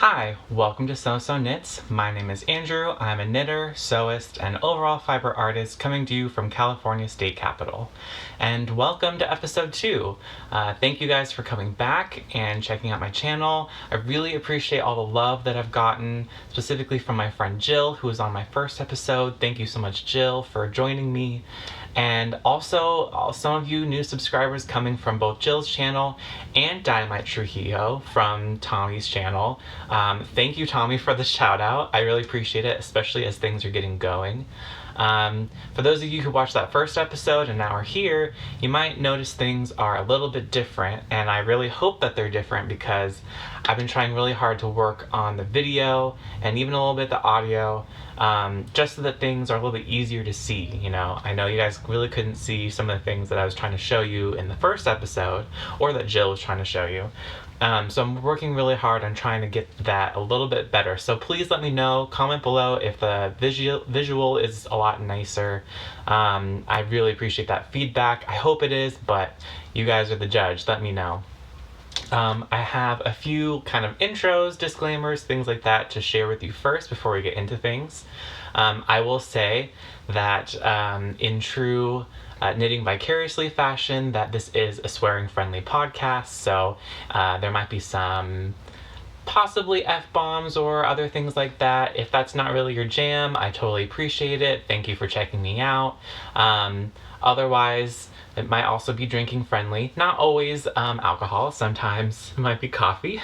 Hi, welcome to So Knits. My name is Andrew. I'm a knitter, sewist, and overall fiber artist coming to you from California State Capitol. And welcome to episode 2. Thank you guys for coming back and checking out my channel. I really appreciate all the love that I've gotten, specifically from my friend Jill, who was on my first episode. Thank you so much, Jill, for joining me. And also, some of you new subscribers coming from both Jill's channel and Dynamite Trujillo from Tommy's channel. Thank you, Tommy, for the shout out. I really appreciate it, especially as things are getting going. For those of you who watched that first episode and now are here, you might notice things are a little bit different, and I really hope that they're different because I've been trying really hard to work on the video and even a little bit the audio, just so that things are a little bit easier to see. You know, I know you guys really couldn't see some of the things that I was trying to show you in the first episode, or that Jill was trying to show you. So I'm working really hard on trying to get that a little bit better. So please let me know, comment below if the visual is a lot nicer. I really appreciate that feedback. I hope it is, but you guys are the judge. Let me know. I have a few kind of intros, disclaimers, things like that to share with you first before we get into things. I will say that in true Knitting Vicariously fashion, that this is a swearing-friendly podcast, so there might be some possibly F-bombs or other things like that. If that's not really your jam, I totally appreciate it. Thank you for checking me out. Otherwise, it might also be drinking friendly. Not always alcohol, sometimes it might be coffee.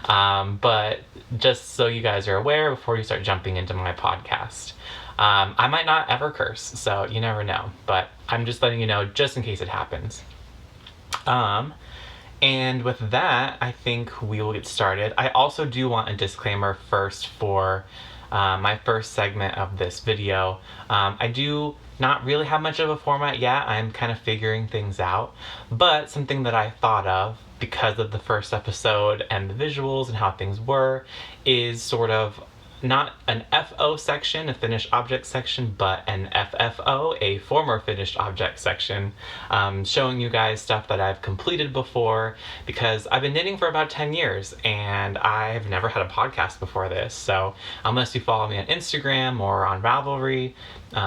But just so you guys are aware before you start jumping into my podcast. I might not ever curse, so you never know, but I'm just letting you know just in case it happens. And with that, I think we will get started. I also do want a disclaimer first for my first segment of this video. I do not really have much of a format yet. I'm kind of figuring things out, but something that I thought of because of the first episode and the visuals and how things were is sort of not an FO section, a finished object section, but an FFO, a former finished object section, showing you guys stuff that I've completed before, because I've been knitting for about 10 years and I've never had a podcast before this. So unless you follow me on Instagram or on Ravelry,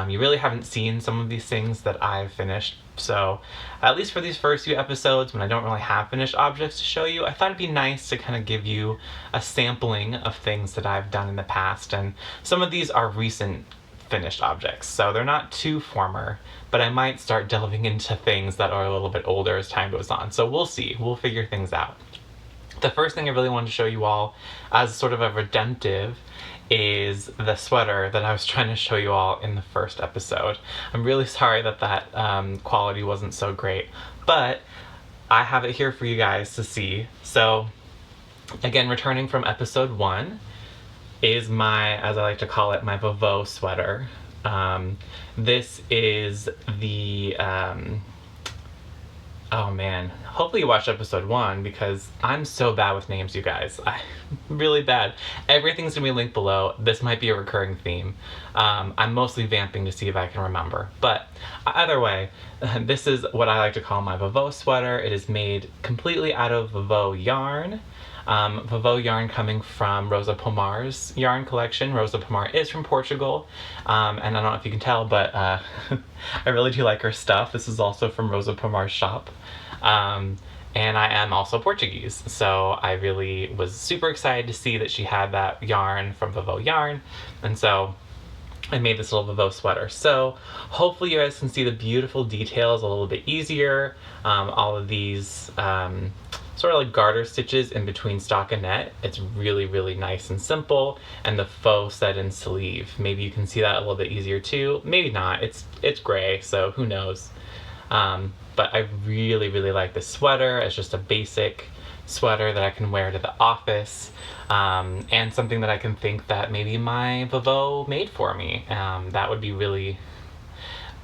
you really haven't seen some of these things that I've finished. So at least for these first few episodes, when I don't really have finished objects to show you, I thought it'd be nice to kind of give you a sampling of things that I've done in the past. And some of these are recent finished objects, so they're not too former, but I might start delving into things that are a little bit older as time goes on. So we'll see. We'll figure things out. The first thing I really wanted to show you all as sort of a redemptive is the sweater that I was trying to show you all in the first episode. I'm really sorry that quality wasn't so great, but I have it here for you guys to see. So again, returning from episode 1 is my, as I like to call it, my Vavo sweater. This is the oh man, hopefully you watched episode 1 because I'm so bad with names, you guys. I'm really bad. Everything's gonna be linked below. This might be a recurring theme. I'm mostly vamping to see if I can remember. But either way, this is what I like to call my Vavo sweater. It is made completely out of Vavo yarn. Vavo yarn coming from Rosa Pomar's yarn collection. Rosa Pomar is from Portugal, and I don't know if you can tell, but I really do like her stuff. This is also from Rosa Pomar's shop, and I am also Portuguese, so I really was super excited to see that she had that yarn from Vavo Yarn, and so I made this little Vavo sweater. So hopefully you guys can see the beautiful details a little bit easier. All of these sort of like garter stitches in between stockinette. It's really, really nice and simple. And the faux set-in sleeve. Maybe you can see that a little bit easier too. Maybe not. It's gray, so who knows. But I really, really like this sweater. It's just a basic sweater that I can wear to the office. And something that I can think that maybe my Vavo made for me. That would be really...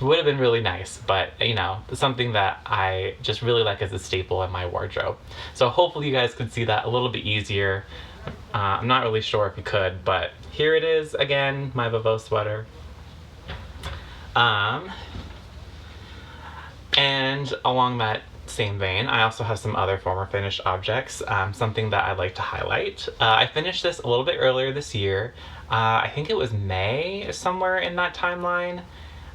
would have been really nice, but you know, something that I just really like as a staple in my wardrobe. So hopefully you guys could see that a little bit easier. I'm not really sure if you could, but here it is again, my Vavo sweater. And along that same vein, I also have some other former finished objects, something that I'd like to highlight. I finished this a little bit earlier this year. I think it was May, somewhere in that timeline.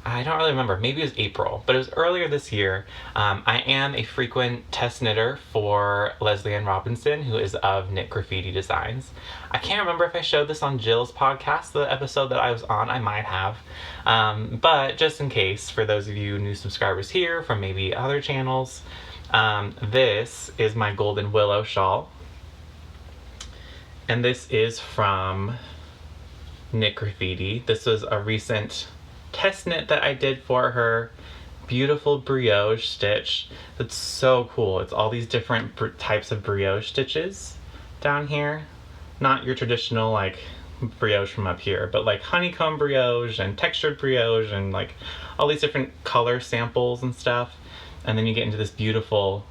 I don't really remember. Maybe it was April, but it was earlier this year. I am a frequent test knitter for Leslie Ann Robinson, who is of Knit Graffiti Designs. I can't remember if I showed this on Jill's podcast, the episode that I was on. I might have. But just in case, for those of you new subscribers here from maybe other channels, this is my Golden Willow shawl. And this is from Knit Graffiti. This was a recent test knit that I did for her. Beautiful brioche stitch. That's so cool. It's all these different types of brioche stitches down here. Not your traditional like brioche from up here, but like honeycomb brioche and textured brioche and like all these different color samples and stuff. And then you get into this beautiful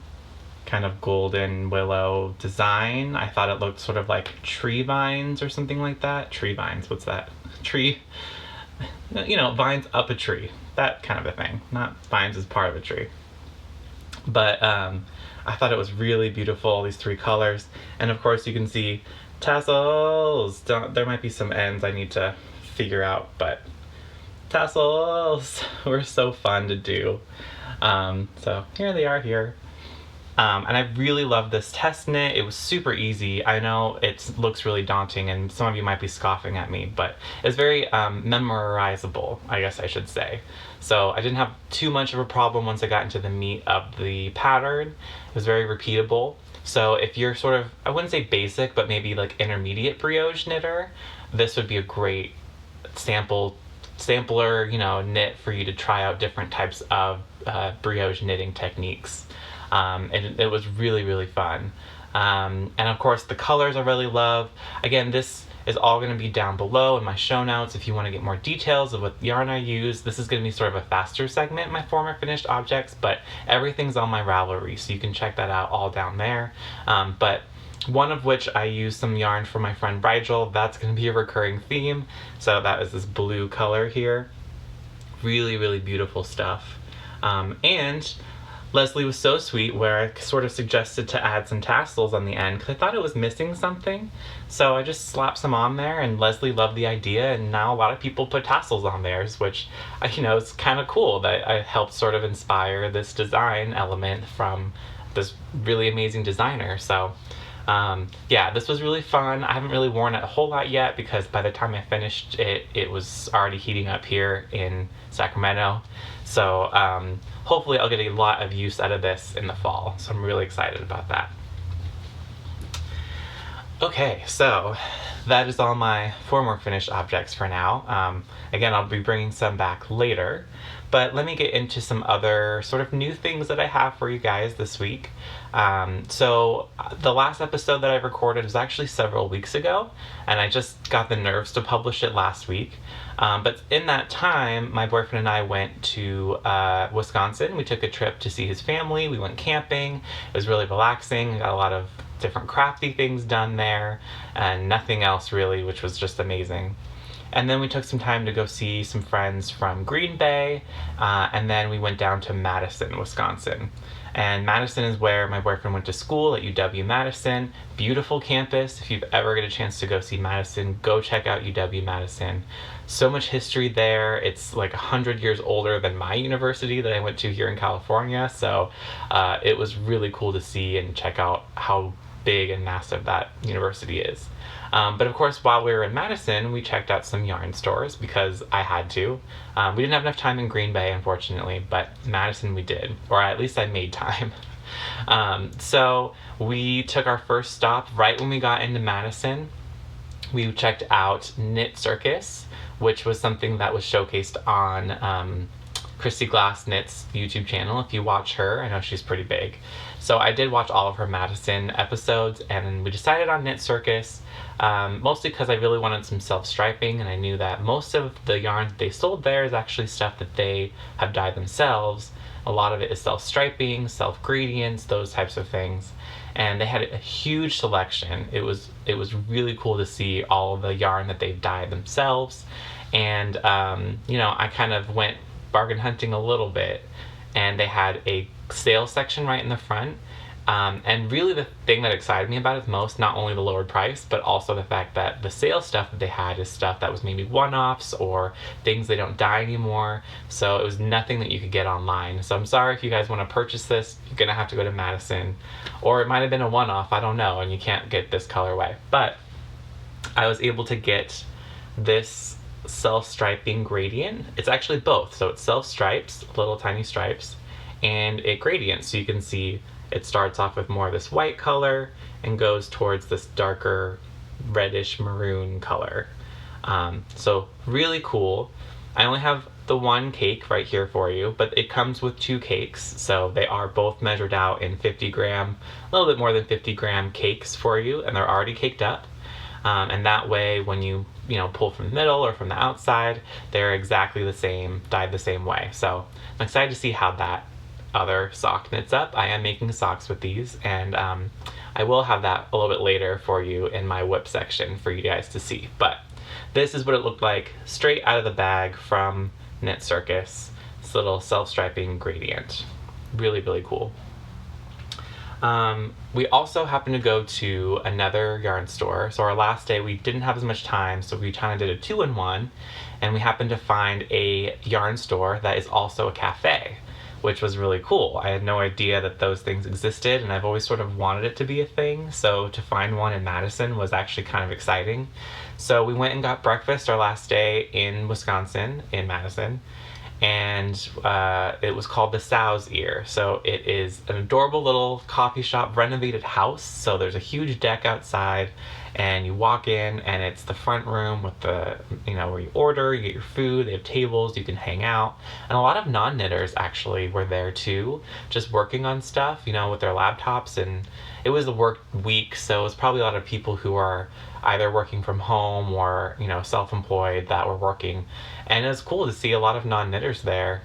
kind of golden willow design. I thought it looked sort of like tree vines or something like that. Tree vines, what's that? Tree, you know, vines up a tree, that kind of a thing. Not vines as part of a tree. But I thought it was really beautiful, these three colors. And of course you can see tassels. There might be some ends I need to figure out, but tassels were so fun to do. So here they are here. And I really love this test knit. It was super easy. I know it looks really daunting and some of you might be scoffing at me, but it's very memorizable, I guess I should say. So I didn't have too much of a problem once I got into the meat of the pattern. It was very repeatable. So if you're sort of, I wouldn't say basic, but maybe like intermediate brioche knitter, this would be a great sampler, you know, knit for you to try out different types of brioche knitting techniques. And it was really, really fun. And of course the colors I really love. Again, this is all going to be down below in my show notes if you want to get more details of what yarn I use. This is going to be sort of a faster segment, my former finished objects, but everything's on my Ravelry, so you can check that out all down there. But one of which I used some yarn from my friend Rigel. That's going to be a recurring theme. So that is this blue color here. Really, really beautiful stuff. And Leslie was so sweet where I sort of suggested to add some tassels on the end because I thought it was missing something. So I just slapped some on there and Leslie loved the idea, and now a lot of people put tassels on theirs, which, you know, it's kind of cool that I helped sort of inspire this design element from this really amazing designer. So yeah, this was really fun. I haven't really worn it a whole lot yet because by the time I finished it, it was already heating up here in Sacramento. So hopefully I'll get a lot of use out of this in the fall. So I'm really excited about that. Okay, so that is all my former finished objects for now. Again, I'll be bringing some back later. But let me get into some other sort of new things that I have for you guys this week. So the last episode that I recorded was actually several weeks ago, and I just got the nerves to publish it last week. But in that time, my boyfriend and I went to Wisconsin. We took a trip to see his family. We went camping. It was really relaxing. Got a lot of different crafty things done there, and nothing else really, which was just amazing. And then we took some time to go see some friends from Green Bay, and then we went down to Madison, Wisconsin. And Madison is where my boyfriend went to school at UW-Madison. Beautiful campus. If you've ever get a chance to go see Madison, go check out UW-Madison. So much history there. It's like 100 years older than my university that I went to here in California. So it was really cool to see and check out how big and massive that university is. But of course, while we were in Madison, we checked out some yarn stores because I had to. We didn't have enough time in Green Bay, unfortunately, but Madison we did, or at least I made time. So we took our first stop right when we got into Madison. We checked out Knit Circus, which was something that was showcased on Christy Glass Knit's YouTube channel. If you watch her, I know she's pretty big. So I did watch all of her Madison episodes, and we decided on Knit Circus, mostly because I really wanted some self-striping, and I knew that most of the yarn they sold there is actually stuff that they have dyed themselves. A lot of it is self-striping, self-gradients, those types of things. And they had a huge selection. It was really cool to see all of the yarn that they've dyed themselves. And, you know, I kind of went bargain hunting a little bit, and they had a sales section right in the front. And really the thing that excited me about it most, not only the lowered price, but also the fact that the sales stuff that they had is stuff that was maybe one-offs or things they don't dye anymore. So it was nothing that you could get online. So I'm sorry if you guys want to purchase this, you're going to have to go to Madison. Or it might have been a one-off, I don't know, and you can't get this colorway. But I was able to get this self-striping gradient. It's actually both. So it's self-stripes, little tiny stripes, and it gradients. So you can see it starts off with more of this white color and goes towards this darker reddish maroon color. So really cool. I only have the one cake right here for you, but it comes with 2 cakes. So they are both measured out in 50 gram, a little bit more than 50 gram cakes for you, and they're already caked up. And that way when you pull from the middle or from the outside, they're exactly the same, dyed the same way. So I'm excited to see how that other sock knits up. I am making socks with these, and I will have that a little bit later for you in my whip section for you guys to see. But this is what it looked like straight out of the bag from Knit Circus. This little self-striping gradient. Really, really cool. We also happened to go to another yarn store. So our last day we didn't have as much time, so we kind of did a 2-in-1, and we happened to find a yarn store that is also a cafe, which was really cool. I had no idea that those things existed, and I've always sort of wanted it to be a thing, so to find one in Madison was actually kind of exciting. So we went and got breakfast our last day in Wisconsin, in Madison, and it was called the Sow's Ear. So it is an adorable little coffee shop, renovated house. So there's a huge deck outside, and you walk in, and it's the front room with the, where you order, you get your food, they have tables, you can hang out. And a lot of non-knitters actually were there too, just working on stuff, with their laptops. And it was a work week, so it was probably a lot of people who are either working from home or, self-employed that were working. And it was cool to see a lot of non-knitters there,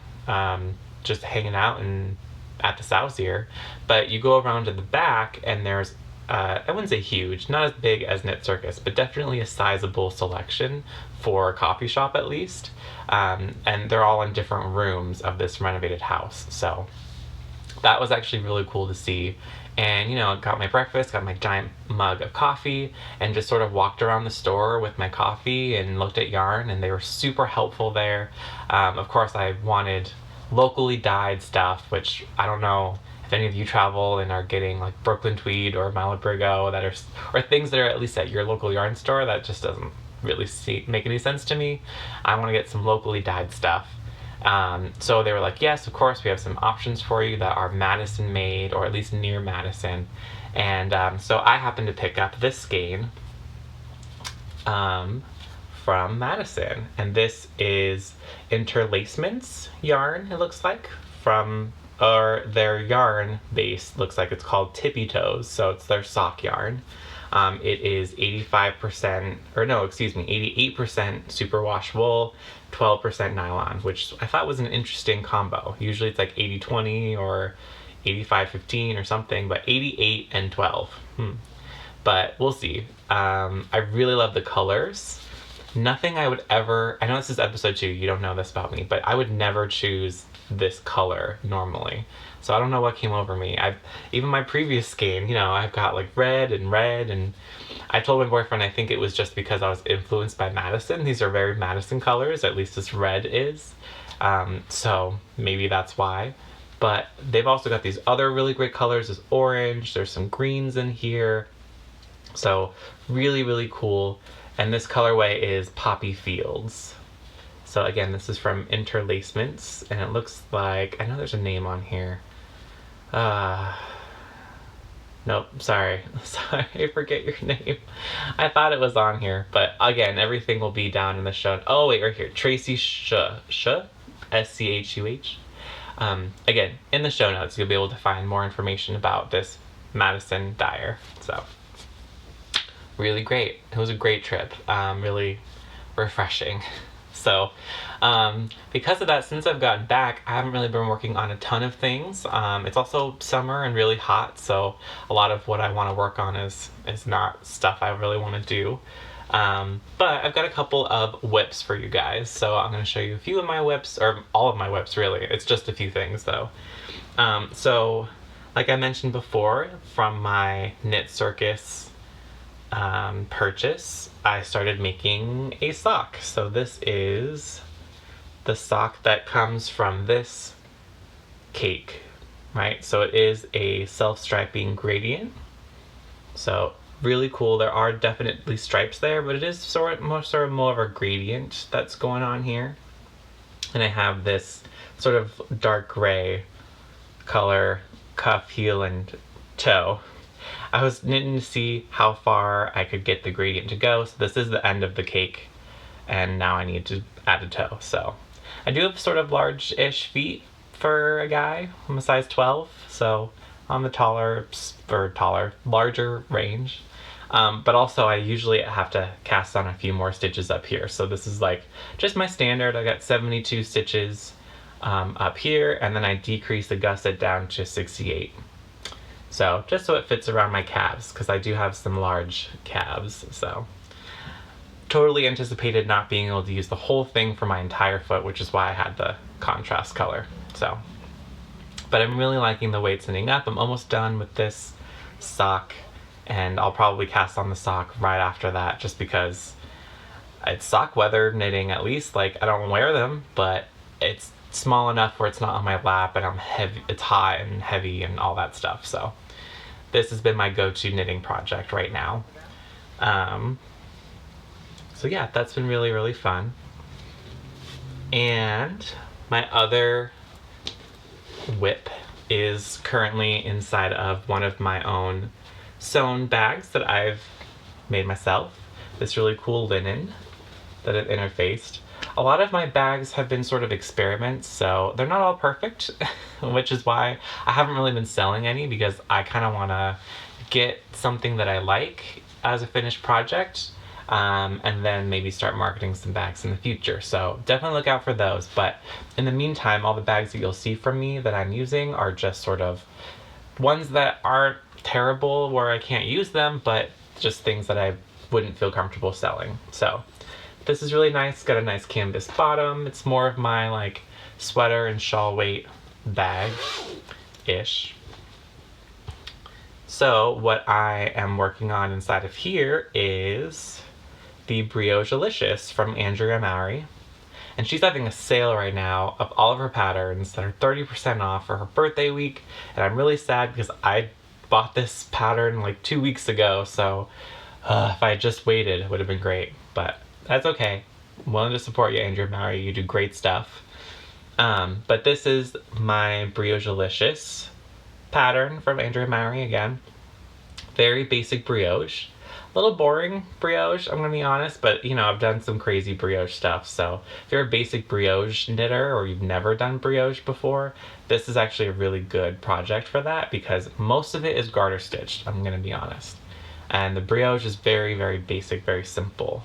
just hanging out and at the Sow's Ear. But you go around to the back, and there's I wouldn't say huge, not as big as Knit Circus, but definitely a sizable selection for a coffee shop at least. And they're all in different rooms of this renovated house. So that was actually really cool to see. And, got my breakfast, got my giant mug of coffee, and just sort of walked around the store with my coffee and looked at yarn, and they were super helpful there. Of course, I wanted locally dyed stuff, which I don't know if any of you travel and are getting like Brooklyn Tweed or Malabrigo or things that are at least at your local yarn store. That just doesn't really make any sense to me. I want to get some locally dyed stuff. So they were like, yes, of course, we have some options for you that are Madison made, or at least near Madison. And so I happened to pick up this skein from Madison. And this is Interlacements yarn, it looks like, or their yarn base looks like it's called Tippy Toes, so it's their sock yarn. It is 88% superwash wool, 12% nylon, which I thought was an interesting combo. Usually it's like 80-20 or 85-15 or something, but 88 and 12. But we'll see. I really love the colors. Nothing I would ever, I know this is episode 2, you don't know this about me, but I would never choose this color normally. So I don't know what came over me. Even my previous skein, I've got like red, and I told my boyfriend I think it was just because I was influenced by Madison. These are very Madison colors, at least this red is. So maybe that's why. But they've also got these other really great colors. There's orange, there's some greens in here. So really, really cool. And this colorway is Poppy Fields. So again, this is from Interlacements, and it looks like, I know there's a name on here. Nope, sorry, I forget your name. I thought it was on here, but again, everything will be down in the show. Oh wait, right here, Tracy Schuh, S-C-H-U-H. Again, in the show notes, you'll be able to find more information about this Madison dyer. So, really great. It was a great trip. Really refreshing. So, because of that, since I've gotten back, I haven't really been working on a ton of things. It's also summer and really hot, so a lot of what I want to work on is not stuff I really want to do. But I've got a couple of whips for you guys, so I'm going to show you a few of my whips, or all of my whips really. It's just a few things though. So, like I mentioned before, from my Knit Circus purchase, I started making a sock. So this is the sock that comes from this cake, right? So it is a self-striping gradient. So really cool. There are definitely stripes there, but it is sort of more of a gradient that's going on here. And I have this sort of dark gray color cuff, heel, and toe. I was knitting to see how far I could get the gradient to go. So this is the end of the cake, and now I need to add a toe. So I do have sort of large-ish feet for a guy. I'm a size 12, so on the larger range. But also I usually have to cast on a few more stitches up here. So this is like just my standard. I got 72 stitches up here, and then I decrease the gusset down to 68. So just so it fits around my calves, because I do have some large calves. So totally anticipated not being able to use the whole thing for my entire foot, which is why I had the contrast color. So, but I'm really liking the way it's knitting up. I'm almost done with this sock, and I'll probably cast on the sock right after that, just because it's sock weather knitting. At least, like, I don't wear them, but it's small enough where it's not on my lap, and I'm heavy. It's hot and heavy and all that stuff. So this has been my go-to knitting project right now. So yeah, that's been really, really fun. And my other whip is currently inside of one of my own sewn bags that I've made myself. This really cool linen that I've interfaced. A lot of my bags have been sort of experiments, so they're not all perfect, which is why I haven't really been selling any, because I kind of want to get something that I like as a finished project, and then maybe start marketing some bags in the future. So definitely look out for those. But in the meantime, all the bags that you'll see from me that I'm using are just sort of ones that aren't terrible where I can't use them, but just things that I wouldn't feel comfortable selling. So this is really nice. Got a nice canvas bottom. It's more of my like sweater and shawl weight bag-ish. So what I am working on inside of here is the Brioche Delicious from Andrea Mowry. And she's having a sale right now of all of her patterns that are 30% off for her birthday week. And I'm really sad because I bought this pattern like 2 weeks ago. So if I had just waited, it would have been great. But that's okay. I'm willing to support you, Andrea Mowry. You do great stuff. But this is my Brioche Delicious pattern from Andrea Mowry again. Very basic brioche. A little boring brioche, I'm gonna be honest, but you know, I've done some crazy brioche stuff. So if you're a basic brioche knitter or you've never done brioche before, this is actually a really good project for that, because most of it is garter stitched, I'm gonna be honest. And the brioche is very, very basic, very simple.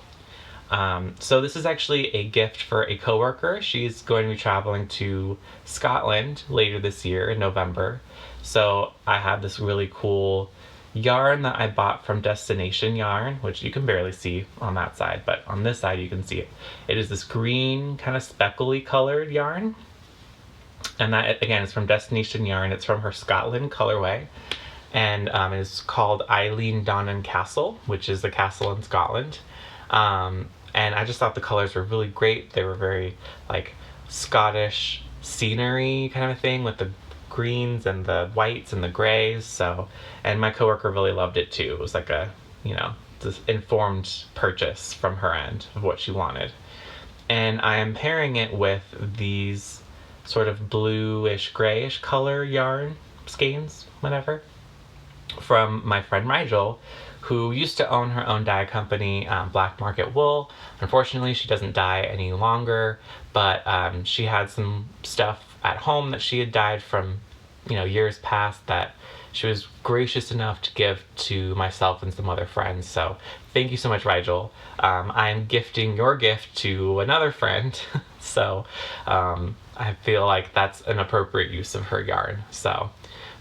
So this is actually a gift for a coworker. She's going to be traveling to Scotland later this year in November. So I have this really cool yarn that I bought from Destination Yarn, which you can barely see on that side, but on this side you can see it. It is this green kind of speckly colored yarn. And that, again, is from Destination Yarn. It's from her Scotland colorway. And it's called Eileen Donnan Castle, which is the castle in Scotland. And I just thought the colors were really great. They were very like Scottish scenery kind of a thing, with the greens and the whites and the grays. So, and my coworker really loved it too. It was like a, you know, this informed purchase from her end of what she wanted. And I am pairing it with these sort of bluish grayish color yarn skeins, whatever, from my friend Rigel, who used to own her own dye company, Black Market Wool. Unfortunately, she doesn't dye any longer, but she had some stuff at home that she had dyed from, you know, years past that she was gracious enough to give to myself and some other friends. So thank you so much, Rigel. I am gifting your gift to another friend. So I feel like that's an appropriate use of her yarn. So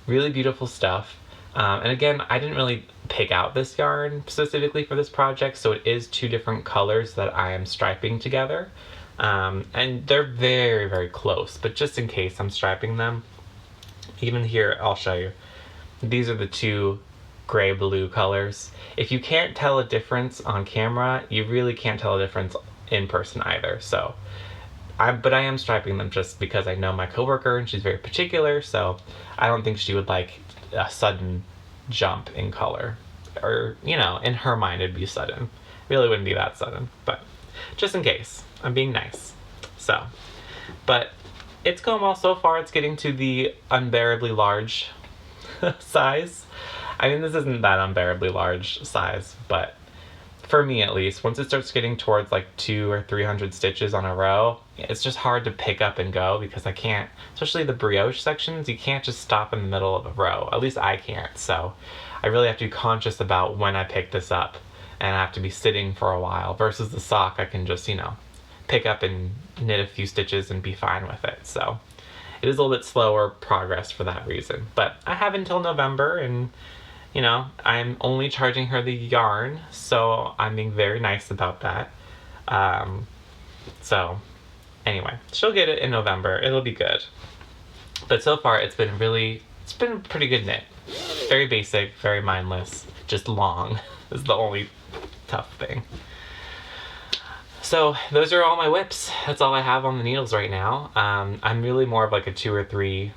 really beautiful stuff. And again, I didn't really pick out this yarn specifically for this project, so it is 2 different colors that I am striping together. And they're very, very close, but just in case I'm striping them, Even here, I'll show you. These are the two gray-blue colors. If you can't tell a difference on camera, you really can't tell a difference in person either. So, but I am striping them just because I know my coworker and she's very particular, so I don't think she would like a sudden jump in color. Or, you know, in her mind it'd be sudden. Really wouldn't be that sudden, but just in case. I'm being nice. So, but it's going well so far. It's getting to the unbearably large size. I mean, this isn't that unbearably large size, but for me at least, once it starts getting towards like 200 or 300 stitches on a row, it's just hard to pick up and go because I can't, especially the brioche sections, you can't just stop in the middle of a row. At least I can't. So I really have to be conscious about when I pick this up, and I have to be sitting for a while versus the sock. I can just, you know, pick up and knit a few stitches and be fine with it. So it is a little bit slower progress for that reason, but I have until November, and you know, I'm only charging her the yarn, so I'm being very nice about that. So anyway, she'll get it in November. It'll be good. But so far, it's been a pretty good knit. Very basic, very mindless, just long is the only tough thing. So those are all my whips. That's all I have on the needles right now. I'm really more of like a 2 or 3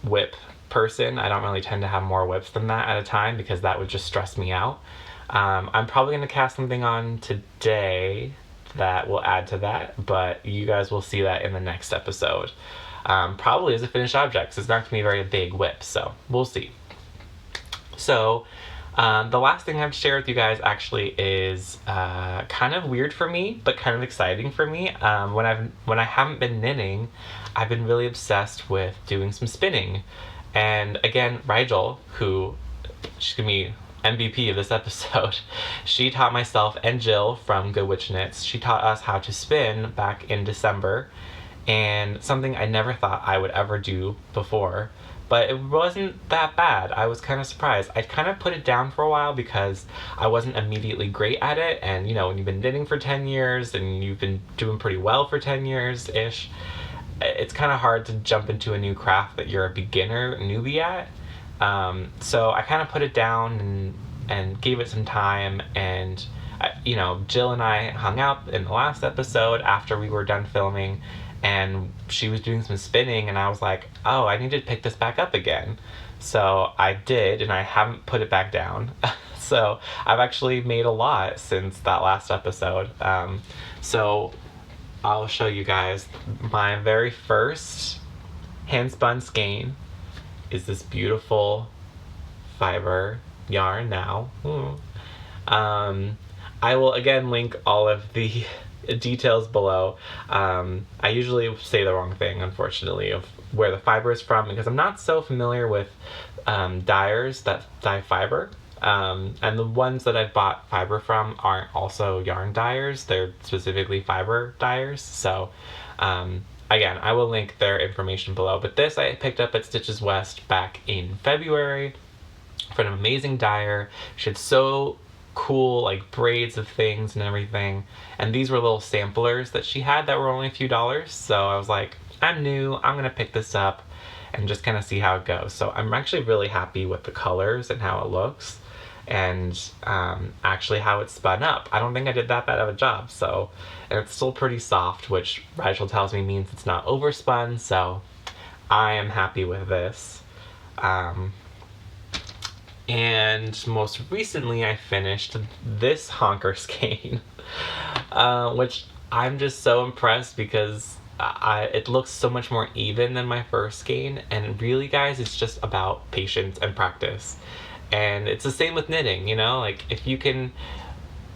whip person. I don't really tend to have more whips than that at a time because that would just stress me out. I'm probably going to cast something on today that will add to that, but you guys will see that in the next episode. Probably as a finished object. It's not going to be a very big whip, so we'll see. So the last thing I have to share with you guys actually is kind of weird for me, but kind of exciting for me. When I haven't been knitting, I've been really obsessed with doing some spinning. And again, Rigel, who she's gonna be MVP of this episode, she taught myself and Jill from Good Witch Knits. She taught us how to spin back in December, and something I never thought I would ever do before. But it wasn't that bad. I was kind of surprised. I'd kind of put it down for a while because I wasn't immediately great at it. And, you know, when you've been knitting for 10 years and you've been doing pretty well for 10 years-ish, it's kind of hard to jump into a new craft that you're a beginner, newbie at. So I kind of put it down and gave it some time. And, you know, Jill and I hung out in the last episode after we were done filming, and she was doing some spinning, and I was like, oh, I need to pick this back up again. So I did, and I haven't put it back down. So I've actually made a lot since that last episode. So I'll show you guys my very first hand spun skein is this beautiful fiber yarn now. I will again link all of the details below. I usually say the wrong thing, unfortunately, of where the fiber is from because I'm not so familiar with dyers that dye fiber. And the ones that I've bought fiber from aren't also yarn dyers. They're specifically fiber dyers. So again, I will link their information below. But this I picked up at Stitches West back in February from an amazing dyer. She had so cool like braids of things and everything, and these were little samplers that she had that were only a few dollars. So I was like, I'm new, I'm gonna pick this up and just kind of see how it goes. So I'm actually really happy with the colors and how it looks, and actually how it's spun up. I don't think I did that bad of a job. So, and it's still pretty soft, which Rigel tells me means it's not overspun, so I am happy with this. And most recently I finished this honker skein, which I'm just so impressed because it looks so much more even than my first skein. And really, guys, it's just about patience and practice. And it's the same with knitting, you know, like if you can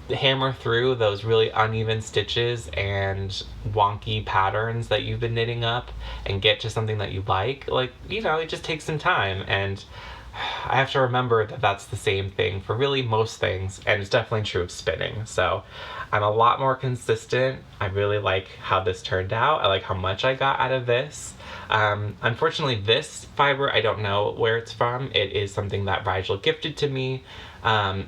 hammer through those really uneven stitches and wonky patterns that you've been knitting up and get to something that you like, you know, it just takes some time. And I have to remember that that's the same thing for really most things, and it's definitely true of spinning. So I'm a lot more consistent. I really like how this turned out. I like how much I got out of this. Unfortunately, this fiber, I don't know where it's from. It is something that Rigel gifted to me.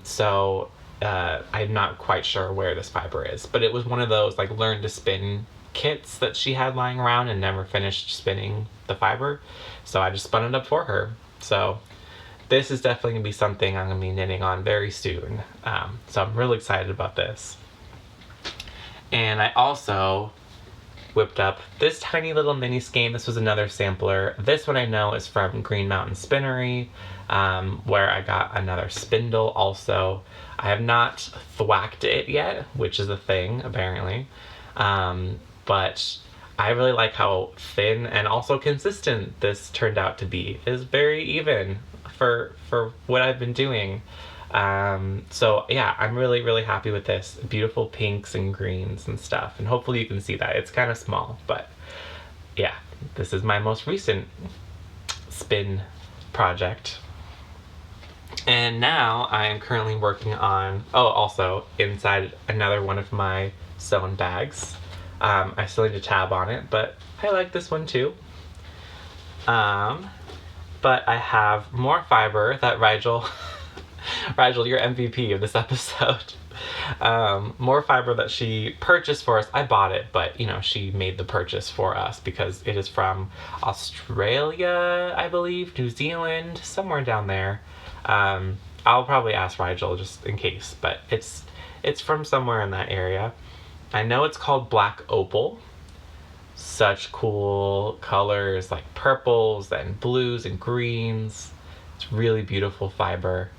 So I'm not quite sure where this fiber is, but it was one of those like learn to spin kits that she had lying around and never finished spinning the fiber. So I just spun it up for her. So this is definitely going to be something I'm going to be knitting on very soon. So I'm really excited about this. And I also whipped up this tiny little mini skein. This was another sampler. This one I know is from Green Mountain Spinnery, where I got another spindle also. I have not thwacked it yet, which is a thing apparently, but I really like how thin and also consistent this turned out to be. It is very even for what I've been doing. So yeah, I'm really happy with this. Beautiful pinks and greens and stuff, and hopefully you can see that. It's kind of small, but yeah, this is my most recent spin project. And now I am currently working on, also inside another one of my sewn bags. I still need to tab on it, but I like this one too. But I have more fiber that Rigel, Rigel, you're MVP of this episode. More fiber that she purchased for us. I bought it, but you know, she made the purchase for us because it is from Australia, I believe, New Zealand, somewhere down there. I'll probably ask Rigel just in case, but it's from somewhere in that area. I know it's called Black Opal. Such cool colors, like purples and blues and greens. It's really beautiful fiber.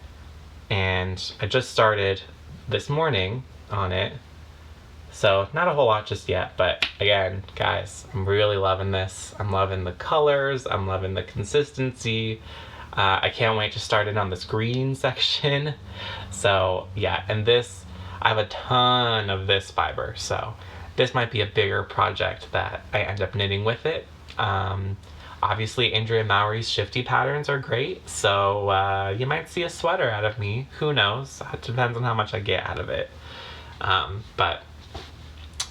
And I just started this morning on it, so not a whole lot just yet, but again, guys, I'm really loving this. I'm loving the colors, I'm loving the consistency. I can't wait to start it on this green section. So yeah, and this, I have a ton of this fiber, so this might be a bigger project that I end up knitting with it. Obviously, Andrea Mowry's Shifty patterns are great, so you might see a sweater out of me. Who knows? It depends on how much I get out of it. But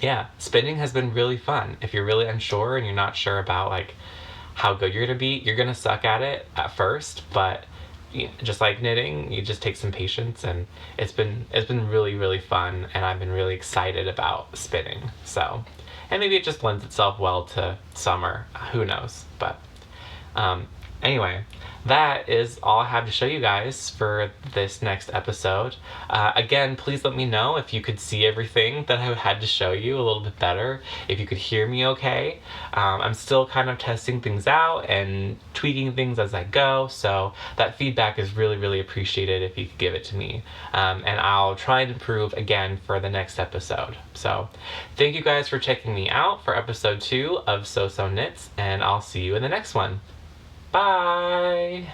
yeah, spinning has been really fun. If you're really unsure and you're not sure about like how good you're gonna be, you're gonna suck at it at first, but just like knitting, you just take some patience, and it's been really fun, and I've been really excited about spinning. So, and maybe it just lends itself well to summer, who knows. But anyway, that is all I have to show you guys for this next episode. Again, please let me know if you could see everything that I had to show you a little bit better, if you could hear me okay. I'm still kind of testing things out and tweaking things as I go, so that feedback is really appreciated if you could give it to me. And I'll try and improve again for the next episode. So thank you guys for checking me out for episode 2 of So Knits, and I'll see you in the next one. Bye!